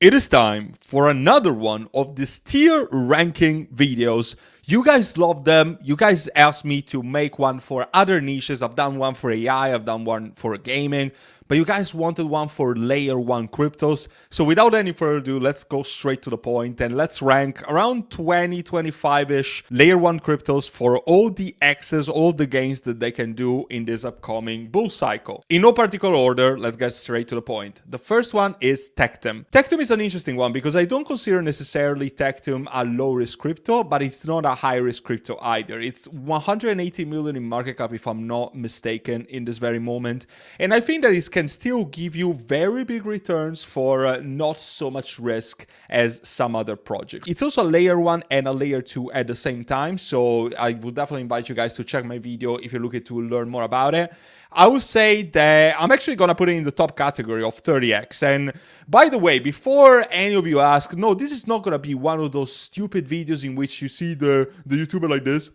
It is time for another one of these tier ranking videos. You guys love them. You guys asked me to make one for other niches. I've done one for AI, I've done one for gaming, but you guys wanted one for layer 1 cryptos. So without any further ado, let's go straight to the point and let's rank around 20, 25-ish layer 1 cryptos for all the X's, all the gains that they can do in this upcoming bull cycle. In no particular order, let's get straight to the point. The first one is Tectum. Tectum is an interesting one because I don't consider necessarily Tectum a low-risk crypto, but it's not a high-risk crypto either. It's 180 million in market cap, if I'm not mistaken, in this very moment. And I think that it can still give you very big returns for not so much risk as some other projects. It's also a layer 1 and a layer 2 at the same time, so I would definitely invite you guys to check my video if you're looking to learn more about it. I would say that I'm actually going to put it in the top category of 30x. And by the way, before any of you ask, no, this is not going to be one of those stupid videos in which you see the YouTuber like this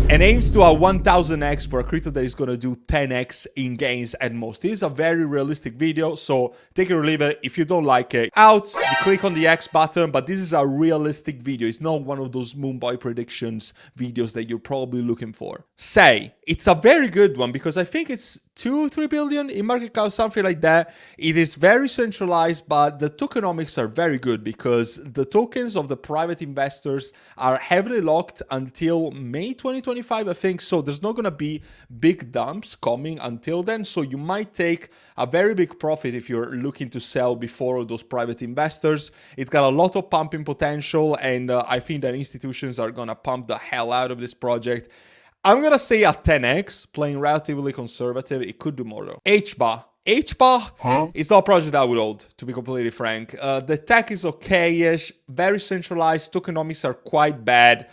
and aims to a 1000x for a crypto that is going to do 10x in gains at most. This is a very realistic video, so take it or leave it. If you don't like it, you click on the X button, but this is a realistic video. It's not one of those Moonboy predictions videos that you're probably looking for. It's a very good one because I think it's 2-3 billion in market cap, something like that. It is very centralized, but the tokenomics are very good because the tokens of the private investors are heavily locked until May 2025, I think. So there's not going to be big dumps coming until then. So you might take a very big profit if you're looking to sell before those private investors. It's got a lot of pumping potential, and I think that institutions are going to pump the hell out of this project. I'm going to say a 10x, playing relatively conservative. It could do more though. HBA is not a project I would hold, to be completely frank. The tech is okay-ish, very centralized, tokenomics are quite bad.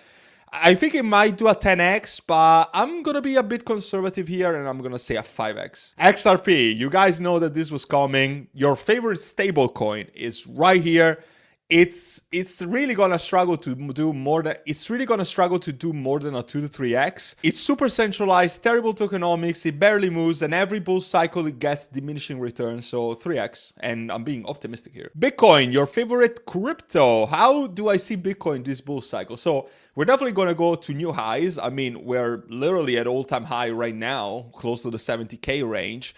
I think it might do a 10x, but I'm going to be a bit conservative here and I'm going to say a 5x. XRP, you guys know that this was coming. Your favorite stablecoin is right here. It's really gonna struggle to do more than a 2 to 3x. It's super centralized, terrible tokenomics, it barely moves, and every bull cycle it gets diminishing returns, so 3x, and I'm being optimistic here. Bitcoin, your favorite crypto. How do I see Bitcoin this bull cycle? So we're definitely gonna go to new highs. I mean, we're literally at all-time high right now, close to the 70k range.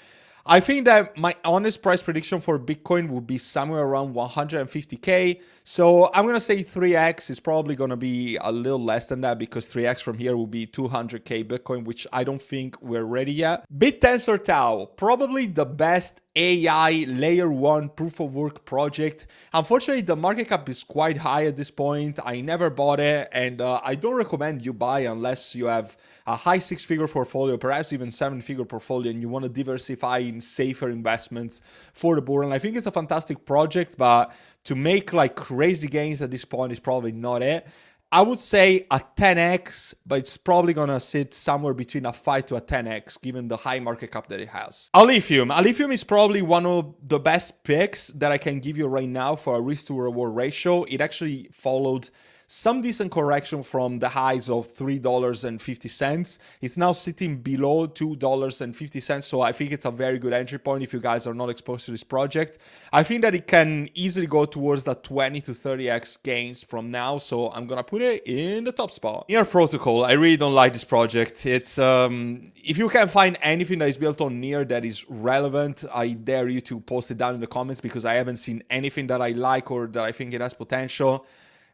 I think that my honest price prediction for Bitcoin would be somewhere around 150k. So I'm going to say 3x is probably going to be a little less than that because 3x from here will be 200k Bitcoin, which I don't think we're ready yet. BitTensor Tau, probably the best AI layer 1 proof of work project. Unfortunately, the market cap is quite high at this point. I never bought it, and I don't recommend you buy unless you have a high 6-figure portfolio, perhaps even 7-figure portfolio, and you want to diversify in safer investments for the bull run. I think it's a fantastic project, but to make like crazy gains at this point is probably not it. I would say a 10x, but it's probably going to sit somewhere between a 5 to a 10x, given the high market cap that it has. Illuvium is probably one of the best picks that I can give you right now for a risk to reward ratio. It actually followed some decent correction from the highs of $3.50. It's now sitting below $2.50, so I think it's a very good entry point if you guys are not exposed to this project. I think that it can easily go towards the 20 to 30x gains from now, so I'm gonna put it in the top spot. Near Protocol, I really don't like this project. It's if you can find anything that is built on Near that is relevant, I dare you to post it down in the comments because I haven't seen anything that I like or that I think it has potential.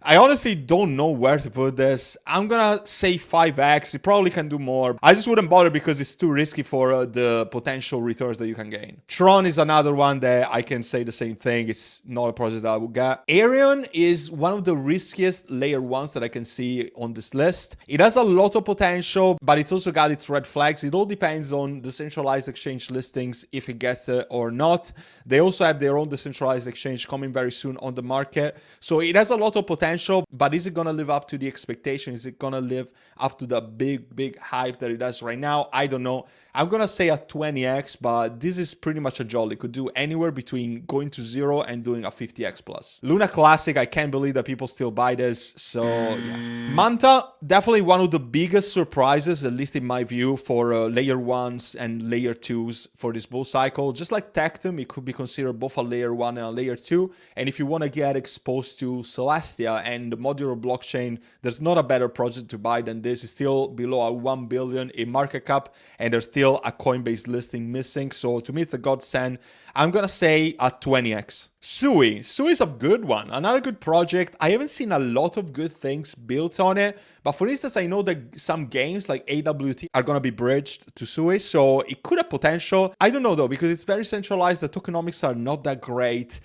I honestly don't know where to put this. I'm gonna say 5x. It probably can do more. I just wouldn't bother because it's too risky for the potential returns that you can gain. Tron is another one that I can say the same thing. It's not a project that I would get. Arion is one of the riskiest layer 1s that I can see on this list. It has a lot of potential, but it's also got its red flags. It all depends on the centralized exchange listings, if it gets it or not. They also have their own decentralized exchange coming very soon on the market. So it has a lot of potential. But is it going to live up to the expectation? Is it going to live up to the big hype that it does right now? I don't know. I'm gonna say a 20x, but this is pretty much a jolly. Could do anywhere between going to 0 and doing a 50x plus. Luna Classic, I can't believe that people still buy this, so yeah. Manta, definitely one of the biggest surprises, at least in my view, for layer 1s and layer 2s for this bull cycle. Just like Tectum, it could be considered both a layer 1 and a layer 2, and if you want to get exposed to Celestia and the modular blockchain, there's not a better project to buy than this. It's still below a 1 billion in market cap, and there's still a Coinbase listing missing, so to me it's a godsend. I'm gonna say a 20x. Sui is a good one, another good project. I haven't seen a lot of good things built on it, but for instance, I know that some games like AWT are gonna be bridged to Sui, so it could have potential. I don't know though, because it's very centralized, the tokenomics are not that great.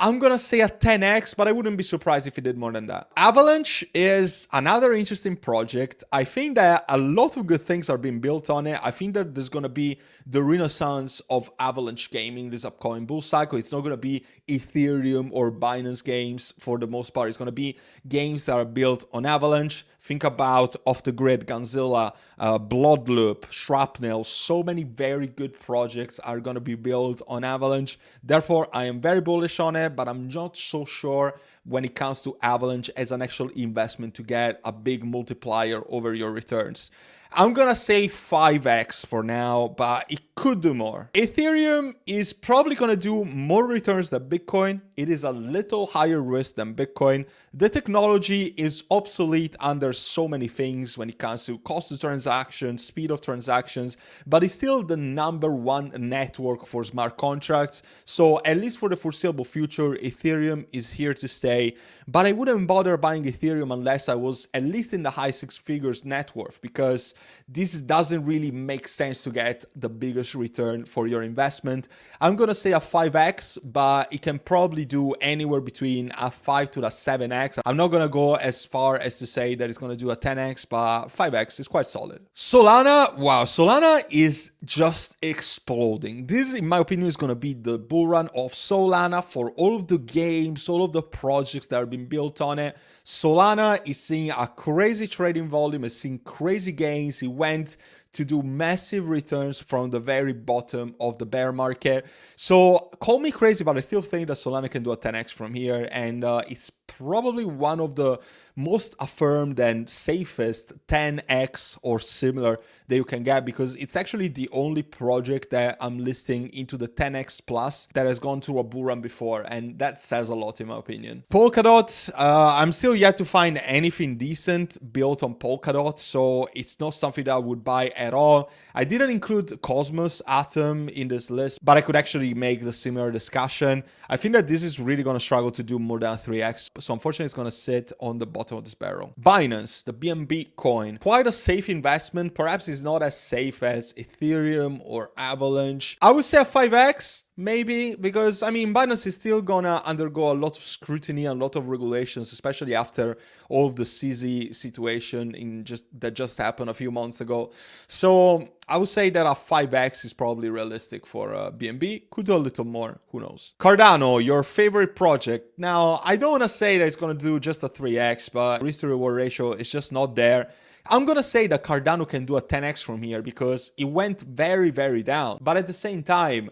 I'm gonna say a 10x, but I wouldn't be surprised if it did more than that. Avalanche is another interesting project. I think that a lot of good things are being built on it. I think that there's gonna be the renaissance of Avalanche gaming this upcoming bull cycle. It's not gonna be Ethereum or Binance games for the most part. It's gonna be games that are built on Avalanche. Think about Off the Grid, Gunzilla, Bloodloop, Shrapnel. So many very good projects are going to be built on Avalanche. Therefore, I am very bullish on it, but I'm not so sure when it comes to Avalanche as an actual investment to get a big multiplier over your returns. I'm gonna say 5x for now, but it could do more. Ethereum is probably gonna do more returns than Bitcoin. It is a little higher risk than Bitcoin. The technology is obsolete under so many things when it comes to cost of transactions, speed of transactions, but it's still the #1 network for smart contracts. So at least for the foreseeable future, Ethereum is here to stay, but I wouldn't bother buying Ethereum unless I was at least in the high 6 figures net worth, because this doesn't really make sense to get the biggest return for your investment. I'm gonna say a 5x, but it can probably do anywhere between a 5 to a 7x. I'm not gonna go as far as to say that it's gonna do a 10x, but 5x is quite solid. Solana, wow, Solana is just exploding. This, in my opinion, is gonna be the bull run of Solana for all of the games, all of the projects that are being built on it. Solana is seeing a crazy trading volume, is seeing crazy gains. It went to do massive returns from the very bottom of the bear market. So call me crazy, but I still think that Solana can do a 10x from here, and it's probably one of the most affirmed and safest 10x or similar that you can get, because it's actually the only project that I'm listing into the 10x plus that has gone through a bull run before, and that says a lot in my opinion. Polkadot, I'm still yet to find anything decent built on Polkadot, so it's not something that I would buy at all. I didn't include Cosmos Atom in this list, but I could actually make the similar discussion. I think that this is really going to struggle to do more than 3x, so unfortunately it's going to sit on the bottom of this barrel. Binance, the BNB coin, quite a safe investment. Perhaps it's not as safe as Ethereum or Avalanche. I would say a 5x. Maybe, because I mean, Binance is still gonna undergo a lot of scrutiny and a lot of regulations, especially after all of the CZ situation that just happened a few months ago. So I would say that a 5x is probably realistic for BNB. Could do a little more, who knows. Cardano, your favorite project. Now, I don't want to say that it's gonna do just a 3x, but risk to reward ratio is just not there. I'm gonna say that Cardano can do a 10x from here because it went very, very down. But at the same time,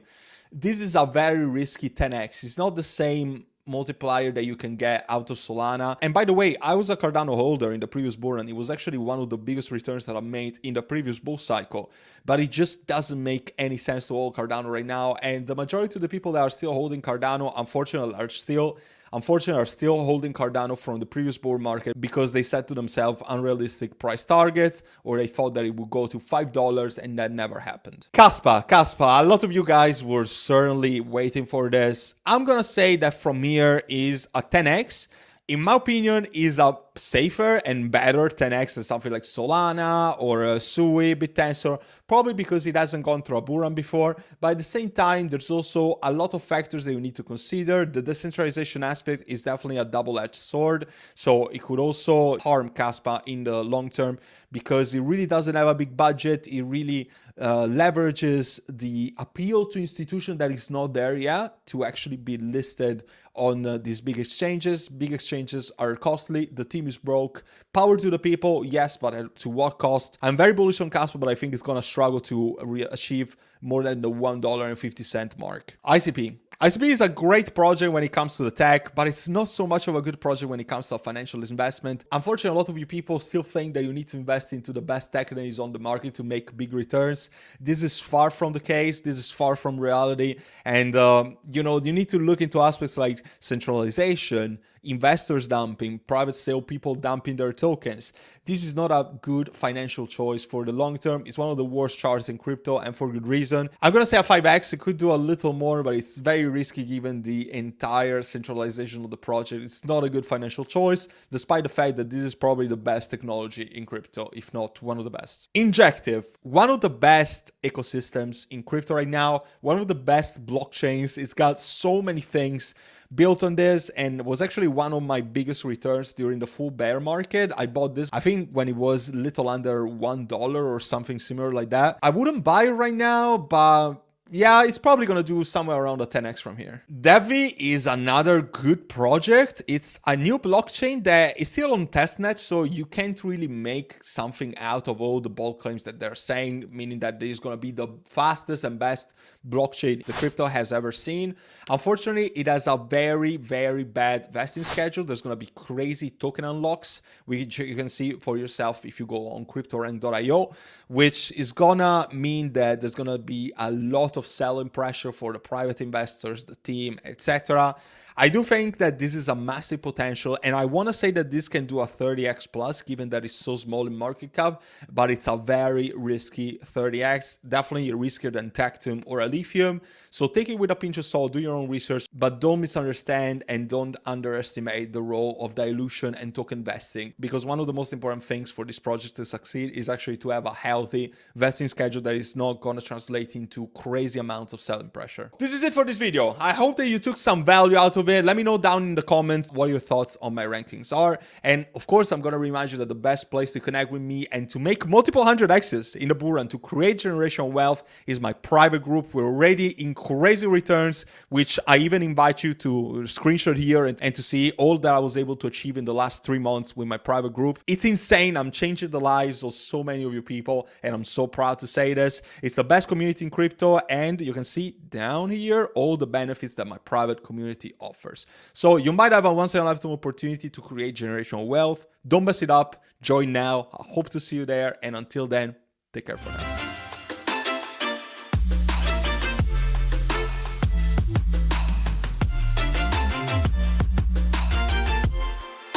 this is a very risky 10x. It's not the same multiplier that you can get out of Solana. And by the way, I was a Cardano holder in the previous bull run. It was actually one of the biggest returns that I made in the previous bull cycle. But it just doesn't make any sense to hold Cardano right now. And the majority of the people that are still holding Cardano, unfortunately, are still holding Cardano from the previous bull market because they set to themselves unrealistic price targets, or they thought that it would go to $5, and that never happened. Kaspa, a lot of you guys were certainly waiting for this. I'm gonna say that from here is a 10x. In my opinion, is a safer and better 10x than something like Solana or Sui, Bittensor, probably because it hasn't gone through a bull run before. But at the same time, there's also a lot of factors that you need to consider. The decentralization aspect is definitely a double-edged sword, so it could also harm Kaspa in the long term because it really doesn't have a big budget. It really leverages the appeal to institution that is not there yet to actually be listed on these big exchanges. Big exchanges are costly. The team is broke. Power to the people, yes, but to what cost? I'm very bullish on Kaspa, but I think it's gonna struggle struggle to achieve more than the $1.50 mark. ICP. ICP is a great project when it comes to the tech, but it's not so much of a good project when it comes to financial investment. Unfortunately, a lot of you people still think that you need to invest into the best tech that is on the market to make big returns. This is far from the case. This is far from reality. And, you need to look into aspects like centralization, investors dumping, private sale, people dumping their tokens. This is not a good financial choice for the long term. It's one of the worst charts in crypto, and for good reason. I'm going to say a 5x. It could do a little more, but it's very risky given the entire centralization of the project. It's not a good financial choice, despite the fact that this is probably the best technology in crypto, if not one of the best. Injective, one of the best ecosystems in crypto right now, one of the best blockchains. It's got so many things built on this, and was actually one of my biggest returns during the full bear market. I bought this, I think, when it was little under $1 or something similar like that. I wouldn't buy it right now, but yeah, it's probably going to do somewhere around a 10x from here. Devi is another good project. It's a new blockchain that is still on testnet, so you can't really make something out of all the bold claims that they're saying, meaning that this is going to be the fastest and best blockchain the crypto has ever seen. Unfortunately, it has a very, very bad vesting schedule. There's going to be crazy token unlocks, which you can see for yourself if you go on cryptorank.io, which is going to mean that there's going to be a lot of selling pressure for the private investors, the team, etc. I do think that this is a massive potential, and I want to say that this can do a 30x plus, given that it's so small in market cap, but it's a very risky 30x, definitely riskier than Tectum or Illuvium. So take it with a pinch of salt, do your own research, but don't misunderstand and don't underestimate the role of dilution and token vesting, because one of the most important things for this project to succeed is actually to have a healthy vesting schedule that is not going to translate into crazy amounts of selling pressure. This is it for this video. I hope that you took some value out of it. Let me know down in the comments what your thoughts on my rankings are. And of course, I'm going to remind you that the best place to connect with me and to make multiple 100x's in the bull run to create generational wealth is my private group. We're already in crazy returns, which I even invite you to screenshot here and to see all that I was able to achieve in the last 3 months with my private group. It's insane. I'm changing the lives of so many of you people, and I'm so proud to say this. It's the best community in crypto, and you can see down here all the benefits that my private community offers. So you might have a once-in-a-lifetime opportunity to create generational wealth. Don't mess it up. Join now. I hope to see you there, and until then, take care for now.